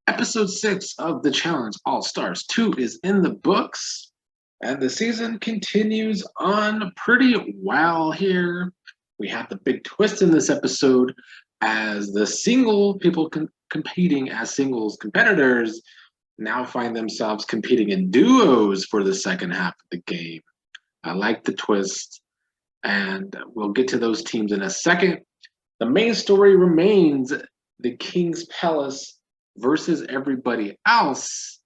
Episode 6 of the Challenge All Stars 2 is in the books, and the season continues on pretty well here. We have the big twist in this episode as the single people competing as singles competitors now find themselves competing in duos for the second half of the game. I like the twist, and we'll get to those teams in a second. The main story remains the King's Palace versus everybody else.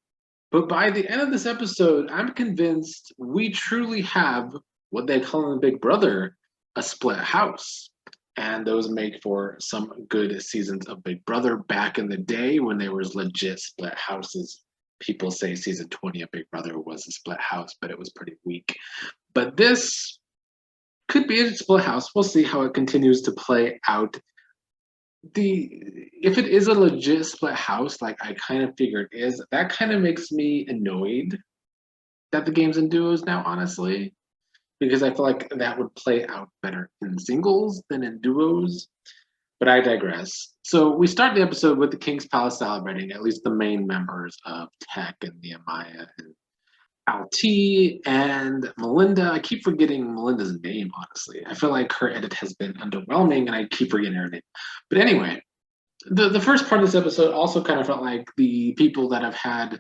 But by the end of this episode, I'm convinced we truly have what they call in Big Brother a split house. And those make for some good seasons of Big Brother back in the day when there was legit split houses. People say season 20 of Big Brother was a split house, but it was pretty weak. But this could be a split house. We'll see how it continues to play out. If it is a legit split house, like I kind of figured it is, that kind of makes me annoyed that the game's in duos now, honestly, because I feel like that would play out better in singles than in duos. But I digress. So we start the episode with the King's Palace celebrating, at least the main members of Tech and Nehemiah and Alti and Melinda. I keep forgetting Melinda's name, honestly. I feel like her edit has been underwhelming and I keep forgetting her name. But anyway, the first part of this episode also kind of felt like the people that have had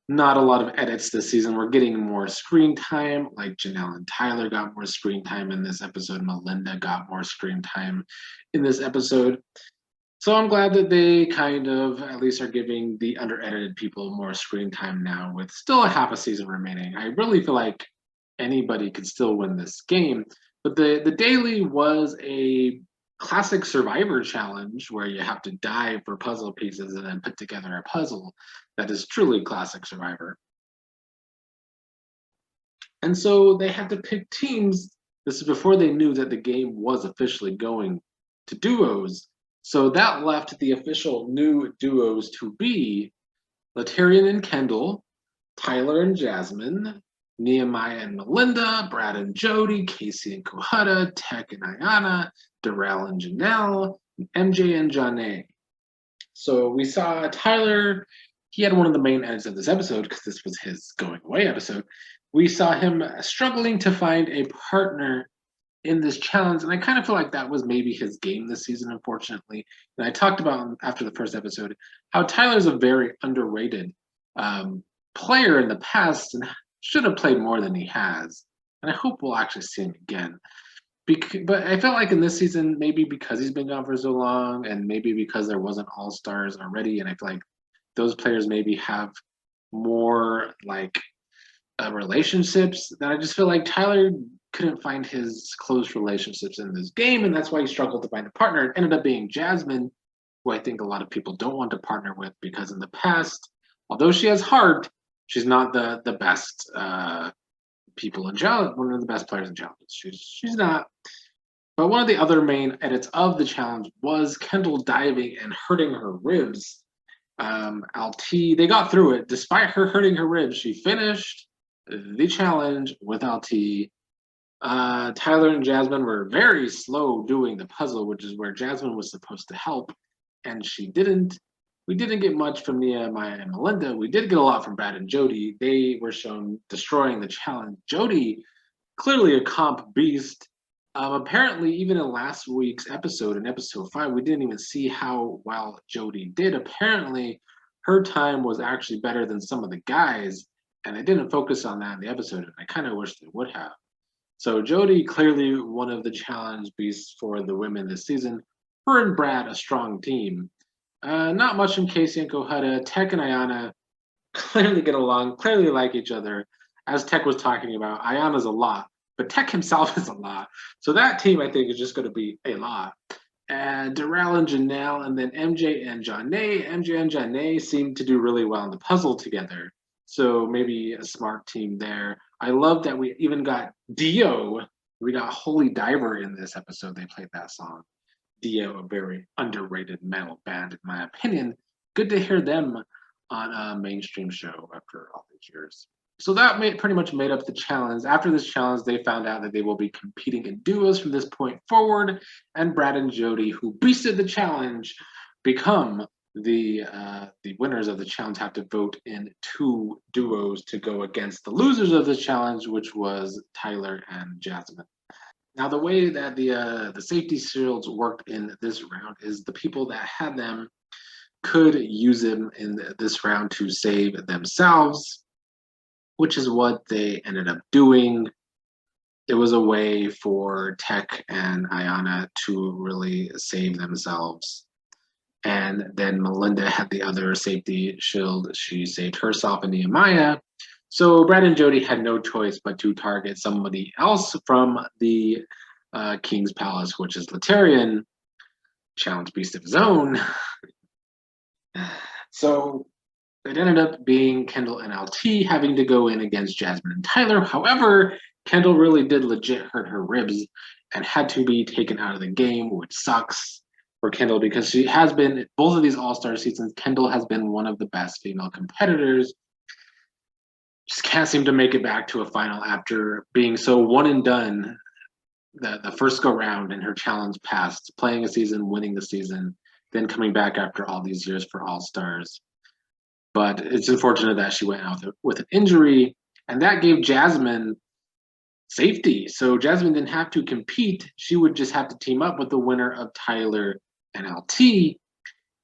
not a lot of edits this season were getting more screen time. Like Janelle and Tyler got more screen time in this episode. Melinda got more screen time in this episode. So I'm glad that they kind of at least are giving the under-edited people more screen time now with still a half a season remaining. I really feel like anybody could still win this game. But the daily was a classic survivor challenge where you have to dive for puzzle pieces and then put together a puzzle that is truly classic survivor. And so they had to pick teams. This is before they knew that the game was officially going to duos. So that left the official new duos to be Latarian and Kendall, Tyler and Jasmine, Nehemiah and Melinda, Brad and Jody, Casey and Kohutta, Tech and Ayana, Darrell and Janelle, MJ and Janae. So we saw Tyler. He had one of the main edits of this episode because this was his going away episode. We saw him struggling to find a partner in this challenge, and I kind of feel like that was maybe his game this season, unfortunately. And I talked about after the first episode how Tyler's a very underrated player in the past and should have played more than he has. And I hope we'll actually see him again. But I felt like in this season, maybe because he's been gone for so long, and maybe because there wasn't all stars already, and I feel like those players maybe have more like relationships. That I just feel like Tyler couldn't find his close relationships in this game, and that's why he struggled to find a partner. It ended up being Jasmine, who I think a lot of people don't want to partner with because in the past, although she has heart, she's not the best people in challenge. One of the best players in challenges. She's not. But one of the other main edits of the challenge was Kendall diving and hurting her ribs. Alti, they got through it despite her hurting her ribs. She finished the challenge with Alti. Tyler and Jasmine were very slow doing the puzzle, which is where Jasmine was supposed to help, and she didn't. We didn't get much from Nehemiah and Melinda. We did get a lot from Brad and Jody. They were shown destroying the challenge. Jody, clearly a comp beast. Apparently, even in last week's episode, in episode 5, we didn't even see how well Jody did. Apparently, her time was actually better than some of the guys, and they didn't focus on that in the episode, and I kind of wish they would have. So Jody, clearly one of the challenge beasts for the women this season. Her and Brad, a strong team. Not much from Casey and Kohutta. Tech and Ayana clearly get along, clearly like each other. As Tech was talking about, Ayana's a lot, but Tech himself is a lot. So that team, I think, is just going to be a lot. And Darrell and Janelle, and then MJ and Janae. MJ and Janae seem to do really well in the puzzle together. So maybe a smart team there. I love that we even got Dio. We got Holy Diver in this episode. They played that song. Dio, a very underrated metal band, in my opinion. Good to hear them on a mainstream show after all these years. So that pretty much made up the challenge. After this challenge, they found out that they will be competing in duos from this point forward, and Brad and Jody, who beasted the challenge, become the winners of the challenge have to vote in 2 duos to go against the losers of the challenge, which was Tyler and Jasmine. Now, the way that the safety shields worked in this round is the people that had them could use them in this round to save themselves, which is what they ended up doing. It was a way for Tech and Ayana to really save themselves. And then Melinda had the other safety shield. She saved herself and Nehemiah. So Brad and Jody had no choice but to target somebody else from the King's Palace, which is Laterrian, challenge beast of his own. So it ended up being Kendall and LT having to go in against Jasmine and Tyler. However, Kendall really did legit hurt her ribs and had to be taken out of the game, which sucks for Kendall because she has been, both of these All-Star seasons, Kendall has been one of the best female competitors. Just can't seem to make it back to a final after being so one and done the first go round in her challenge past, playing a season, winning the season, then coming back after all these years for All-Stars. But it's unfortunate that she went out with an injury, and that gave Jasmine safety. So Jasmine didn't have to compete. She would just have to team up with the winner of Tyler and LT.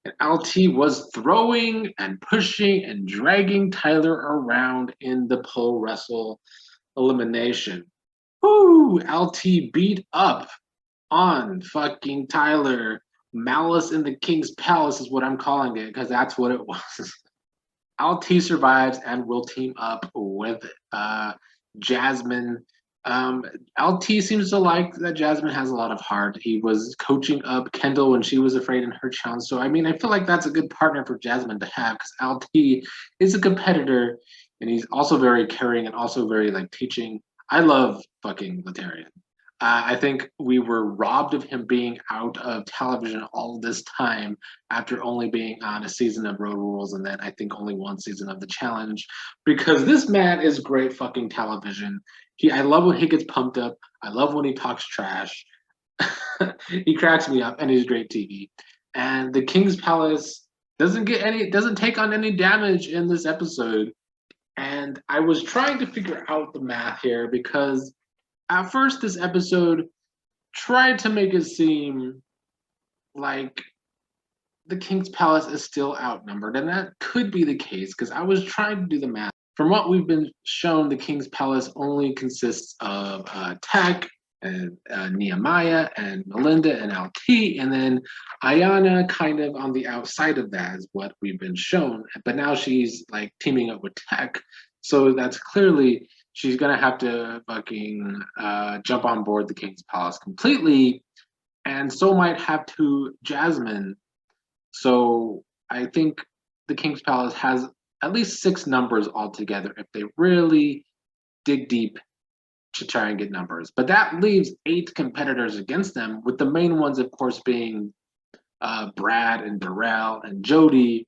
And LT was throwing and pushing and dragging Tyler around in the pole wrestle elimination. Woo! LT beat up on fucking Tyler. Malice in the King's Palace is what I'm calling it because that's what it was. LT survives and will team up with Jasmine. LT seems to like that Jasmine has a lot of heart. He was coaching up Kendall when she was afraid in her challenge. So, I mean, I feel like that's a good partner for Jasmine to have because LT is a competitor and he's also very caring and also very like teaching. I love fucking Laterrian. I think we were robbed of him being out of television all this time after only being on a season of Road Rules and then I think only one season of The Challenge because this man is great fucking television. I love when he gets pumped up. I love when he talks trash. He cracks me up and he's great TV. And the King's Palace doesn't take on any damage in this episode. And I was trying to figure out the math here because at first this episode tried to make it seem like the King's Palace is still outnumbered, and that could be the case because I was trying to do the math. From what we've been shown, the King's Palace only consists of Tech and Nehemiah and Melinda and LT, and then Ayana kind of on the outside of that is what we've been shown. But now she's like teaming up with Tech, so that's clearly she's gonna have to fucking jump on board the King's Palace completely, and so might have to Jasmine. So I think the King's Palace has at least 6 numbers altogether if they really dig deep to try and get numbers. But that leaves 8 competitors against them, with the main ones, of course, being Brad and Darrell and Jody.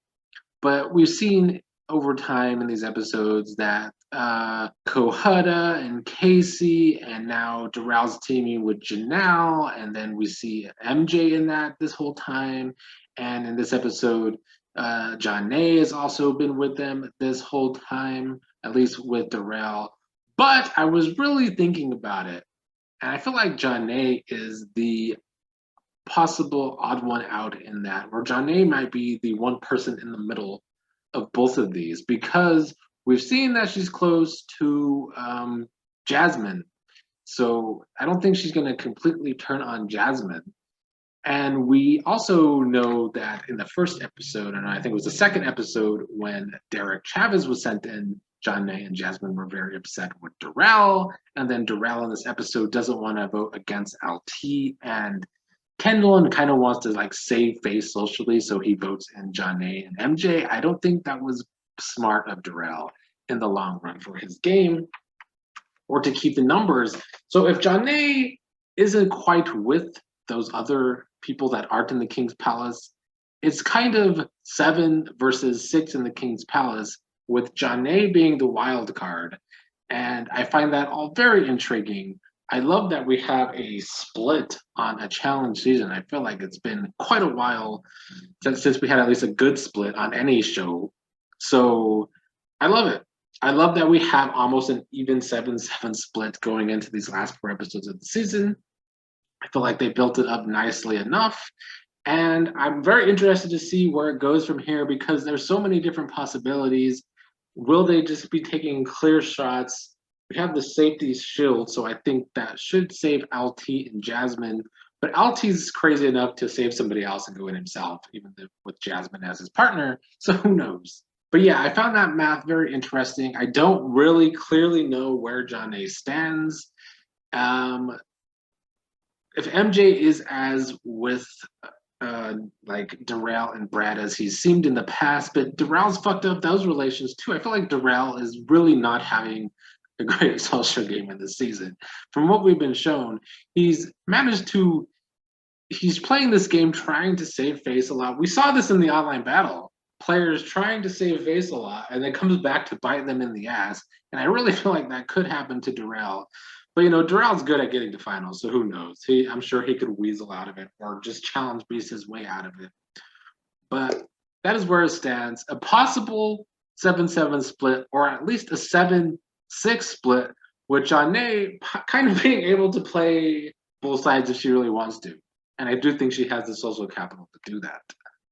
But we've seen over time in these episodes that Kohutta and Casey, and now Darrell's teaming with Janelle, and then we see MJ in that this whole time. And in this episode, Janae has also been with them this whole time, at least with Darrell. But I was really thinking about it, and I feel like Janae is the possible odd one out in that, where Janae might be the one person in the middle of both of these, because we've seen that she's close to Jasmine. So I don't think she's going to completely turn on Jasmine. And we also know that in the first episode, and I think it was the second episode, when Derek Chavez was sent in, Janae and Jasmine were very upset with Darrell. And then Darrell in this episode doesn't want to vote against LT and Kendall and kind of wants to like save face socially. So he votes in Janae and MJ. I don't think that was smart of Darrell in the long run for his game or to keep the numbers. So if Janae isn't quite with those other people that aren't in the King's Palace, it's kind of 7 versus 6 in the King's Palace, with Janae being the wild card. And I find that all very intriguing. I love that we have a split on a challenge season. I feel like it's been quite a while since we had at least a good split on any show. So I love it. I love that we have almost an even 7-7 split going into these last 4 episodes of the season. I feel like they built it up nicely enough. And I'm very interested to see where it goes from here because there's so many different possibilities. Will they just be taking clear shots? We have the safety shield, so I think that should save LT and Jasmine. But LT's crazy enough to save somebody else and go in himself, even with Jasmine as his partner. So who knows? But yeah, I found that math very interesting. I don't really clearly know where John A stands. Um, if MJ is as with like Darrell and Brad as he's seemed in the past, but Darrell's fucked up those relations too. I feel like Darrell is really not having a great social game in this season. From what we've been shown, he's managed to he's playing this game trying to save face a lot. We saw this in the online battle. Players trying to save face a lot, and it comes back to bite them in the ass. And I really feel like that could happen to Darrell. But Darrell's good at getting to finals, so who knows? I'm sure he could weasel out of it or just challenge Beast his way out of it. But that is where it stands. A possible 7-7 split, or at least a 7-6 split, with Janae kind of being able to play both sides if she really wants to. And I do think she has the social capital to do that.